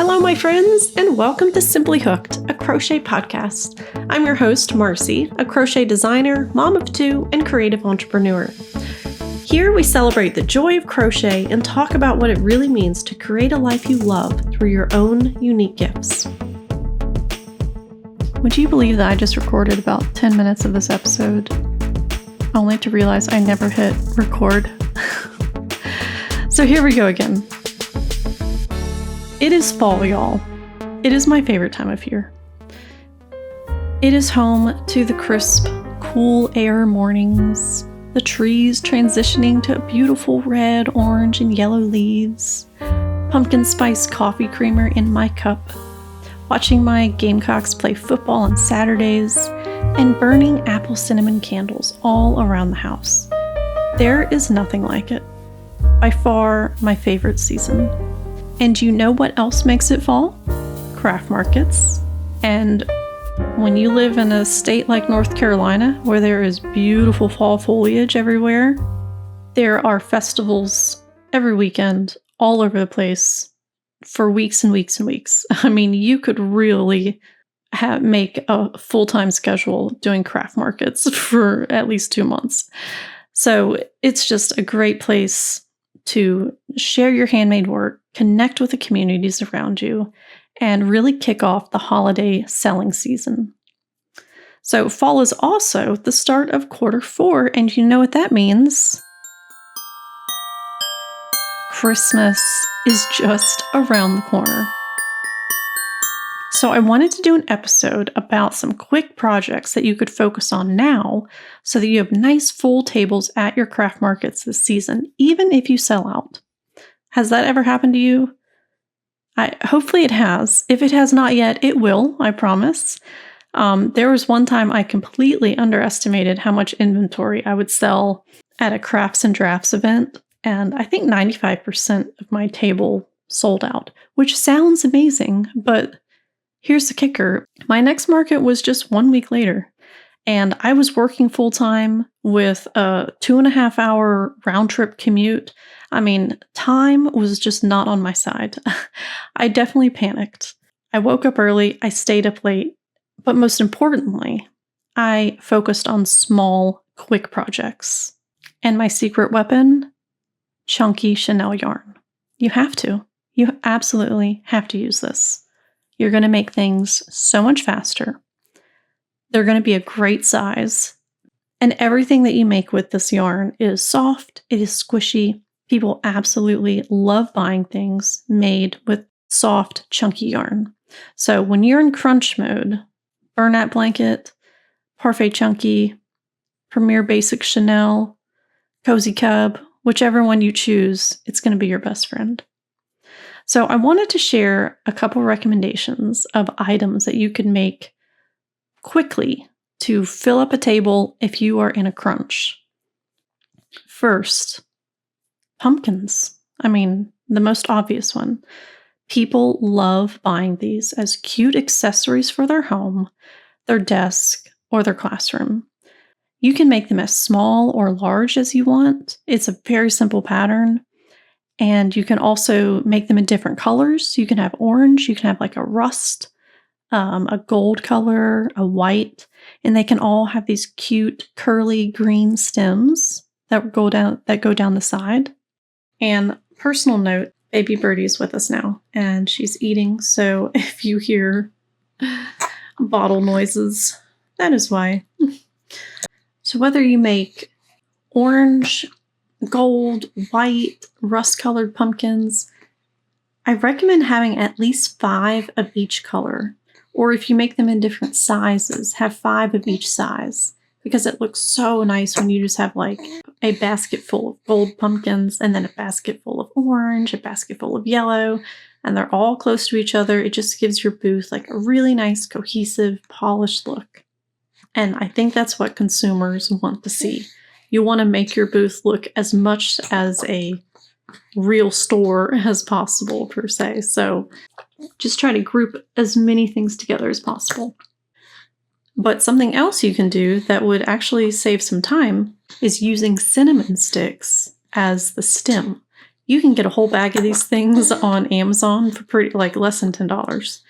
Hello, my friends, and welcome to Simply Hooked, a crochet podcast. I'm your host, Marcy, a crochet designer, mom of two, and creative entrepreneur. Here we celebrate the joy of crochet and talk about what it really means to create a life you love through your own unique gifts. Would you believe that I just recorded about 10 minutes of this episode, only to realize I never hit record? So here we go again. It is fall, y'all. It is my favorite time of year. It is home to the crisp, cool air mornings, the trees transitioning to beautiful red, orange, and yellow leaves, pumpkin spice coffee creamer in my cup, watching my Gamecocks play football on Saturdays, and burning apple cinnamon candles all around the house. There is nothing like it. By far my favorite season. And you know what else makes it fall? Craft markets. And when you live in a state like North Carolina, where there is beautiful fall foliage everywhere, there are festivals every weekend, all over the place, for weeks and weeks and weeks. I mean, you could really make a full-time schedule doing craft markets for at least 2 months. So it's just a great place to share your handmade work, connect with the communities around you, and really kick off the holiday selling season. So fall is also the start of Q4, and you know what that means. Christmas is just around the corner. So I wanted to do an episode about some quick projects that you could focus on now so that you have nice full tables at your craft markets this season, even if you sell out. Has that ever happened to you? Hopefully it has. If it has not yet, it will, I promise. There was one time I completely underestimated how much inventory I would sell at a crafts and drafts event, and I think 95% of my table sold out, which sounds amazing, but here's the kicker. My next market was just 1 week later, and I was working full-time with a 2.5-hour round-trip commute. I mean, time was just not on my side. I definitely panicked. I woke up early, I stayed up late, but most importantly, I focused on small, quick projects. And my secret weapon? Chunky chenille yarn. You have to. You absolutely have to use this. You're going to make things so much faster. They're going to be a great size. And everything that you make with this yarn is soft, it is squishy. People absolutely love buying things made with soft, chunky yarn. So when you're in crunch mode, Bernat Blanket, Parfait Chunky, Premier Basic Chenille, Cozy Cub, whichever one you choose, it's going to be your best friend. So I wanted to share a couple recommendations of items that you can make quickly to fill up a table if you are in a crunch. First, pumpkins. I mean, the most obvious one. People love buying these as cute accessories for their home, their desk, or their classroom. You can make them as small or large as you want. It's a very simple pattern. And you can also make them in different colors. You can have orange, you can have like a rust, a gold color, a white, and they can all have these cute curly green stems that go down the side. And personal note, baby Birdie is with us now, and she's eating. So if you hear bottle noises, that is why. So whether you make orange, gold, white, rust-colored pumpkins, I recommend having at least 5 of each color. Or if you make them in different sizes, have 5 of each size. Because it looks so nice when you just have like a basket full of gold pumpkins and then a basket full of orange, a basket full of yellow, and they're all close to each other. It just gives your booth like a really nice, cohesive, polished look. And I think that's what consumers want to see. You want to make your booth look as much as a real store as possible, per se. So just try to group as many things together as possible. But something else you can do that would actually save some time is using cinnamon sticks as the stem. You can get a whole bag of these things on Amazon for pretty less than $10.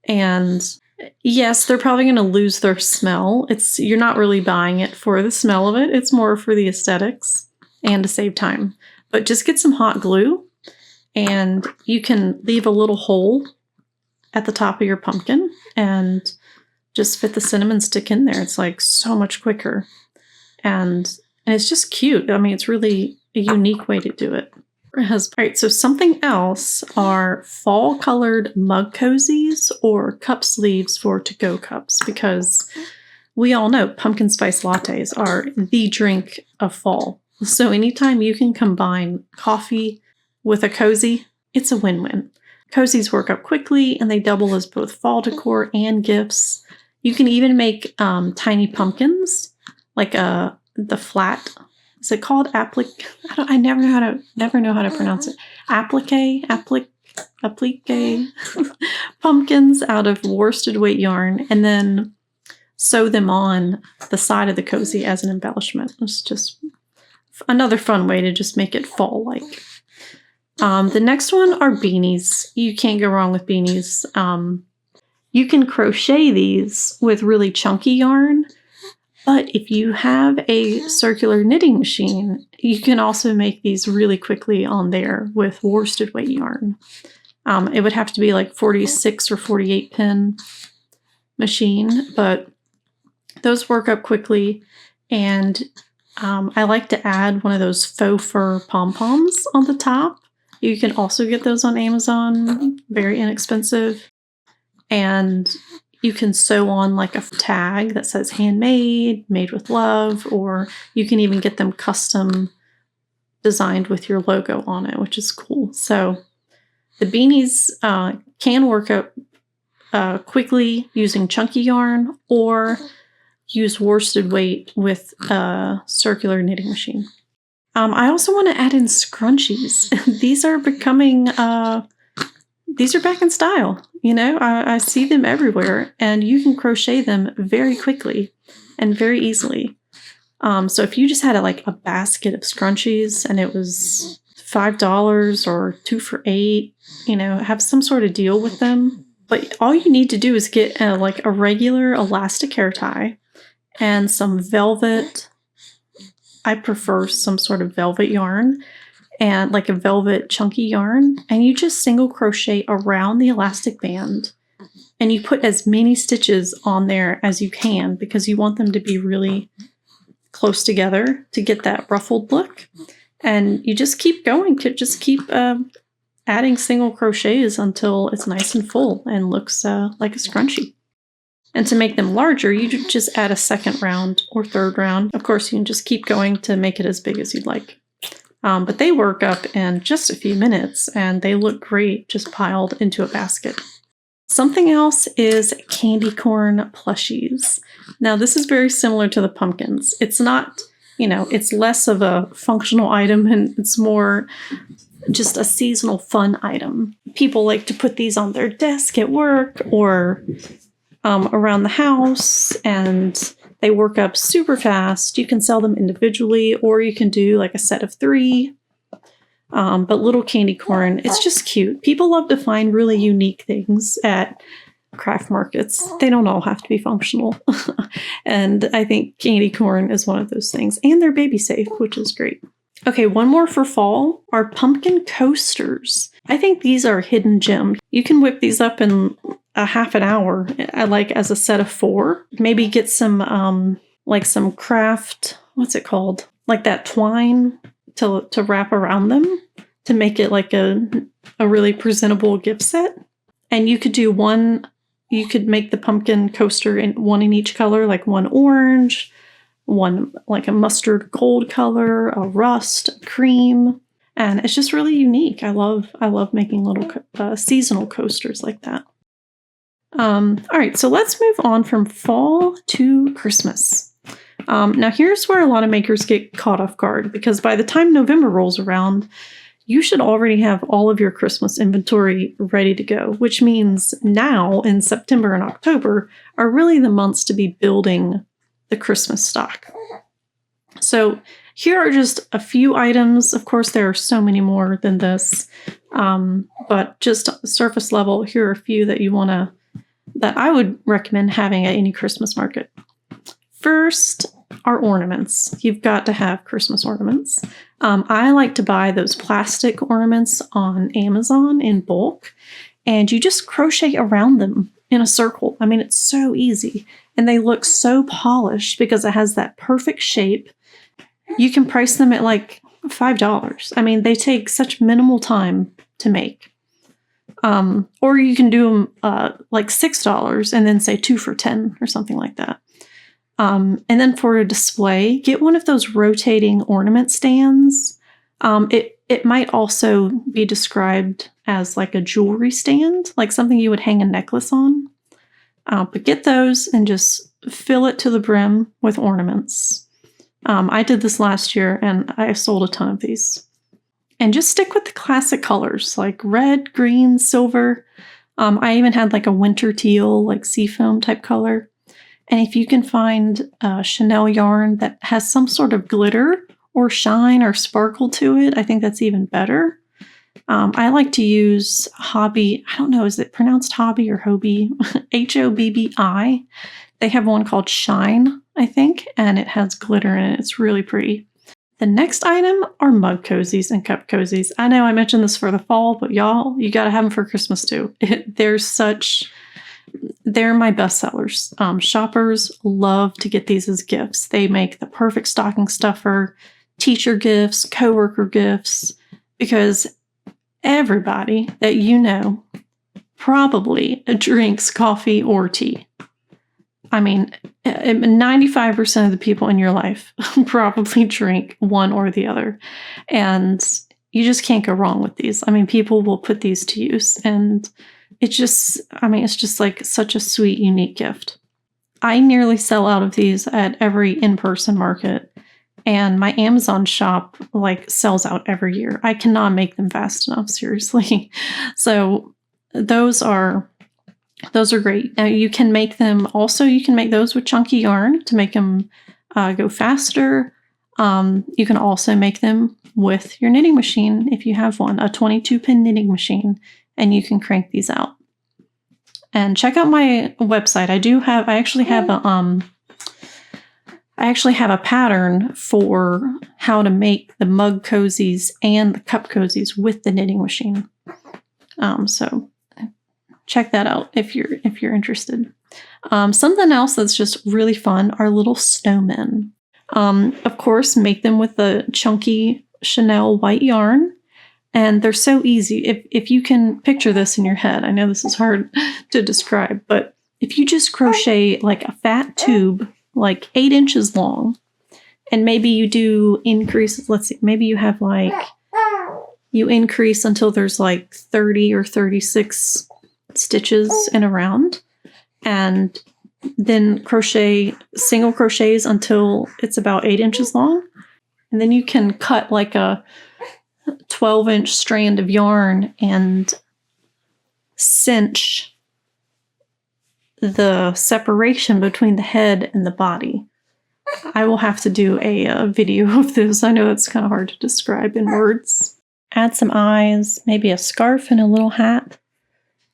And yes, they're probably going to lose their smell. You're not really buying it for the smell of it. It's more for the aesthetics and to save time. But just get some hot glue, and you can leave a little hole at the top of your pumpkin and just fit the cinnamon stick in there. It's so much quicker. And it's just cute. I mean, it's really a unique way to do it. All right, so something else are fall colored mug cozies or cup sleeves for to-go cups, because we all know pumpkin spice lattes are the drink of fall. So anytime you can combine coffee with a cozy, it's a win-win. Cozies work up quickly and they double as both fall decor and gifts. You can even make tiny pumpkins, like the flat. Is it called applique? I never know how to pronounce it. Applique pumpkins out of worsted weight yarn, and then sew them on the side of the cozy as an embellishment. It's just another fun way to just make it fall-like. The next one are beanies. You can't go wrong with beanies. You can crochet these with really chunky yarn. But if you have a circular knitting machine, you can also make these really quickly on there with worsted weight yarn. It would have to be 46 or 48 pin machine, but those work up quickly. And I like to add one of those faux fur pom-poms on the top. You can also get those on Amazon, very inexpensive. And you can sew on a tag that says handmade, made with love, or you can even get them custom designed with your logo on it, which is cool. So the beanies can work up quickly using chunky yarn, or use worsted weight with a circular knitting machine. I also want to add in scrunchies. These are becoming... These are back in style. I see them everywhere, and you can crochet them very quickly and very easily. So if you just had a basket of scrunchies and it was $5 or 2 for $8, have some sort of deal with them. But all you need to do is get a regular elastic hair tie and some velvet. I prefer some sort of velvet yarn. And a velvet chunky yarn, and you just single crochet around the elastic band, and you put as many stitches on there as you can, because you want them to be really close together to get that ruffled look. And you just keep going, keep adding single crochets until it's nice and full and looks like a scrunchie. And to make them larger, you just add a second round or third round. Of course, you can just keep going to make it as big as you'd like. But they work up in just a few minutes, and they look great just piled into a basket. Something else is candy corn plushies. Now, this is very similar to the pumpkins. It's not, it's less of a functional item, and it's more just a seasonal fun item. People like to put these on their desk at work or around the house, and they work up super fast. You can sell them individually, or you can do a set of 3. But little candy corn, it's just cute. People love to find really unique things at craft markets. They don't all have to be functional. And I think candy corn is one of those things. And they're baby safe, which is great. Okay, one more for fall are pumpkin coasters. I think these are a hidden gem. You can whip these up in a half an hour, as a set of 4. Maybe get some some craft, what's it called? That twine to wrap around them to make it a really presentable gift set. And you could do one, you could make the pumpkin coaster one in each color, one orange, one a mustard gold color, a rust, a cream. And it's just really unique. I love making little seasonal coasters like that. All right, so let's move on from fall to Christmas. Now, here's where a lot of makers get caught off guard, because by the time November rolls around, you should already have all of your Christmas inventory ready to go, which means now in September and October are really the months to be building the Christmas stock. So here are just a few items. Of course, there are so many more than this, but just surface level, here are a few that I would recommend having at any Christmas market. First are ornaments. You've got to have Christmas ornaments. I like to buy those plastic ornaments on Amazon in bulk, and you just crochet around them in a circle. I mean, it's so easy, and they look so polished because it has that perfect shape. You can price them at like $5. I mean, they take such minimal time to make. Or you can do them like $6 and then say 2 for $10 or something like that. And then for a display, get one of those rotating ornament stands. It might also be described as like a jewelry stand, like something you would hang a necklace on. But get those and just fill it to the brim with ornaments. I did this last year and I sold a ton of these. And just stick with the classic colors like red, green, silver. I even had like a winter teal, like seafoam type color. And if you can find chenille yarn that has some sort of glitter or shine or sparkle to it, I think that's even better. I like to use Hobby. I don't know, is it pronounced Hobby or Hobby? Hobbi. They have one called Shine, I think, and it has glitter in it. It's really pretty. The next item are mug cozies and cup cozies. I know I mentioned this for the fall, but y'all, you got to have them for Christmas too. They're my best sellers. Shoppers love to get these as gifts. They make the perfect stocking stuffer, teacher gifts, coworker gifts, because everybody that you know probably drinks coffee or tea. I mean, 95% of the people in your life probably drink one or the other. And you just can't go wrong with these. I mean, people will put these to use. And it's just like such a sweet, unique gift. I nearly sell out of these at every in-person market. And my Amazon shop sells out every year. I cannot make them fast enough, seriously. So those are great. Now you can make them also, you can make those with chunky yarn to make them go faster. You can also make them with your knitting machine if you have one, a 22-pin knitting machine, and you can crank these out. And check out my website. I actually have a pattern for how to make the mug cozies and the cup cozies with the knitting machine. So check that out if you're interested. Something else that's just really fun are little snowmen. Of course, make them with the chunky chenille white yarn, and they're so easy. If you can picture this in your head, I know this is hard to describe, but if you just crochet like a fat tube, like 8 inches long, and maybe you do increases. Let's see, maybe you have you increase until there's 30 or 36 stitches in a round, and then crochet single crochets until it's about 8 inches long, and then you can cut like a 12-inch strand of yarn and cinch the separation between the head and the body. I will have to do a video of this. I know it's kind of hard to describe in words. Add some eyes, maybe a scarf and a little hat.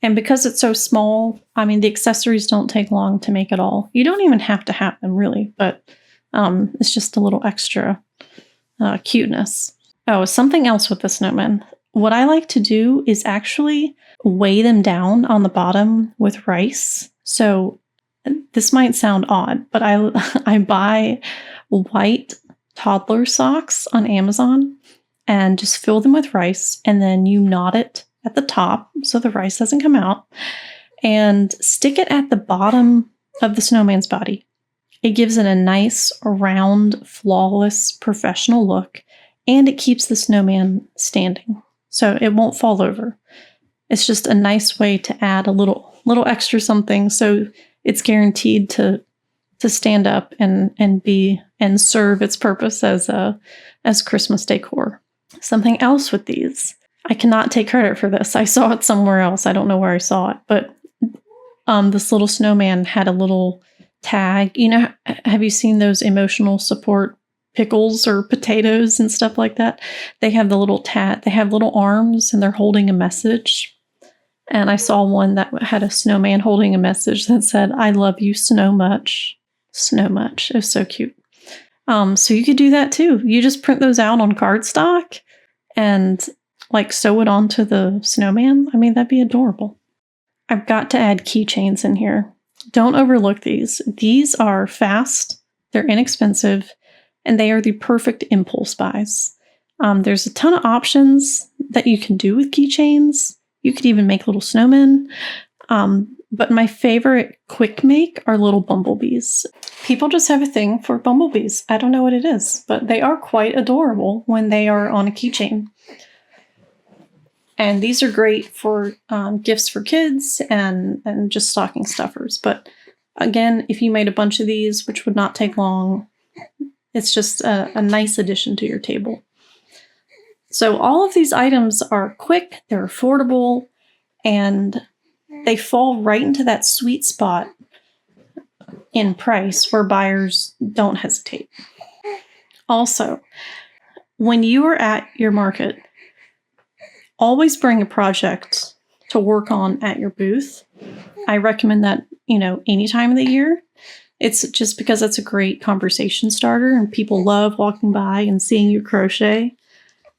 And because it's so small, I mean, the accessories don't take long to make at all. You don't even have to have them, really, but it's just a little extra cuteness. Oh, something else with the snowmen. What I like to do is actually weigh them down on the bottom with rice. So this might sound odd, but I buy white toddler socks on Amazon and just fill them with rice, and then you knot it at the top so the rice doesn't come out, and stick it at the bottom of the snowman's body. It gives it a nice, round, flawless, professional look, and it keeps the snowman standing, so it won't fall over. It's just a nice way to add a little extra something, so it's guaranteed to stand up and be and serve its purpose as Christmas decor. Something else with these, I cannot take credit for this. I saw it somewhere else. I don't know where I saw it, but this little snowman had a little tag. You know, have you seen those emotional support pickles or potatoes and stuff like that. They have they have little arms and they're holding a message. And I saw one that had a snowman holding a message that said, "I love you snow much." Snow much. It was so cute. So you could do that too. You just print those out on cardstock and like sew it onto the snowman. I mean, that'd be adorable. I've got to add keychains in here. Don't overlook these. These are fast, they're inexpensive, and they are the perfect impulse buys. There's a ton of options that you can do with keychains. You could even make little snowmen. But my favorite quick make are little bumblebees. People just have a thing for bumblebees. I don't know what it is, but they are quite adorable when they are on a keychain. And these are great for gifts for kids and just stocking stuffers. But again, if you made a bunch of these, which would not take long, it's just a nice addition to your table. So all of these items are quick, they're affordable, and they fall right into that sweet spot in price where buyers don't hesitate. Also, when you are at your market, always bring a project to work on at your booth. I recommend that, any time of the year. It's just because it's a great conversation starter and people love walking by and seeing you crochet.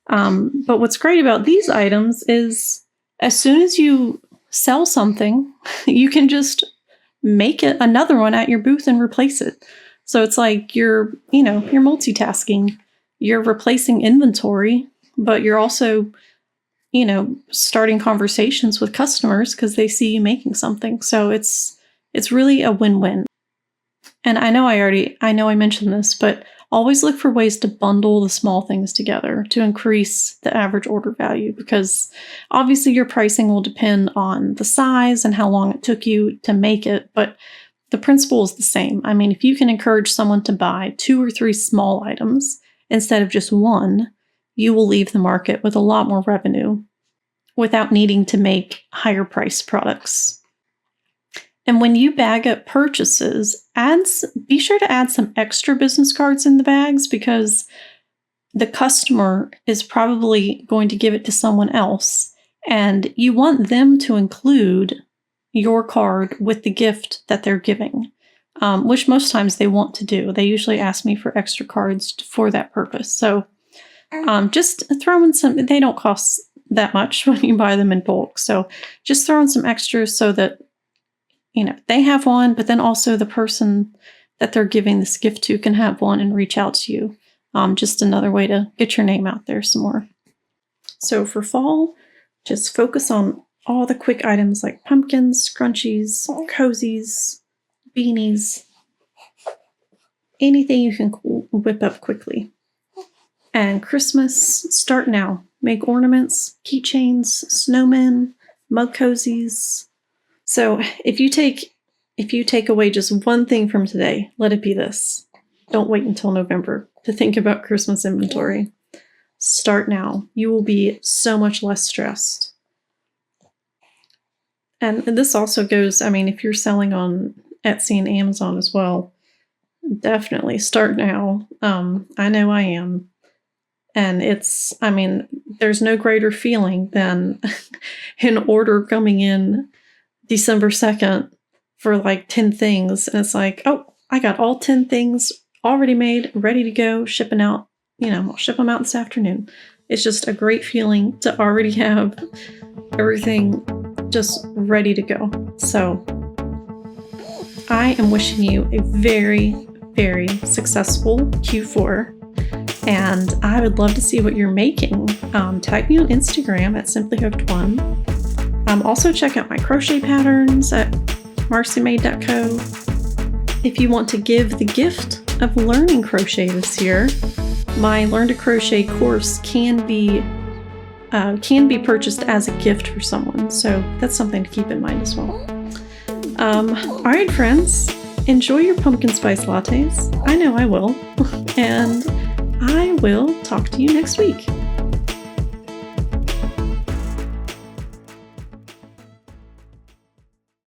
But what's great about these items is as soon as you sell something, you can just make it another one at your booth and replace it. So it's like you're multitasking. You're replacing inventory, but you're also, starting conversations with customers because they see you making something. So it's really a win-win. And I know I mentioned this, but always look for ways to bundle the small things together to increase the average order value, because obviously your pricing will depend on the size and how long it took you to make it, but the principle is the same. I mean, if you can encourage someone to buy 2 or 3 small items instead of just one, you will leave the market with a lot more revenue without needing to make higher priced products. And when you bag up purchases, be sure to add some extra business cards in the bags, because the customer is probably going to give it to someone else, and you want them to include your card with the gift that they're giving, which most times they want to do. They usually ask me for extra cards for that purpose. So just throw in some. They don't cost that much when you buy them in bulk. So just throw in some extras so that they have one, but then also the person that they're giving this gift to can have one and reach out to you. Just another way to get your name out there some more. So for fall, just focus on all the quick items like pumpkins, scrunchies, cozies, beanies, anything you can whip up quickly. And Christmas, start now. Make ornaments, keychains, snowmen, mug cozies. So if you take away just one thing from today, let it be this. Don't wait until November to think about Christmas inventory. Start now. You will be so much less stressed. And this also goes, if you're selling on Etsy and Amazon as well, definitely start now. I know I am. And there's no greater feeling than an order coming in December 2nd for like 10 things. And it's like, oh, I got all 10 things already made, ready to go, shipping out. I'll ship them out this afternoon. It's just a great feeling to already have everything just ready to go. So I am wishing you a very, very successful Q4. And I would love to see what you're making. Tag me on Instagram at simplyhookedone. Also check out my crochet patterns at marcymade.co. If you want to give the gift of learning crochet this year, my Learn to Crochet course can be purchased as a gift for someone. So that's something to keep in mind as well. All right, friends, enjoy your pumpkin spice lattes. I know I will. And I will talk to you next week.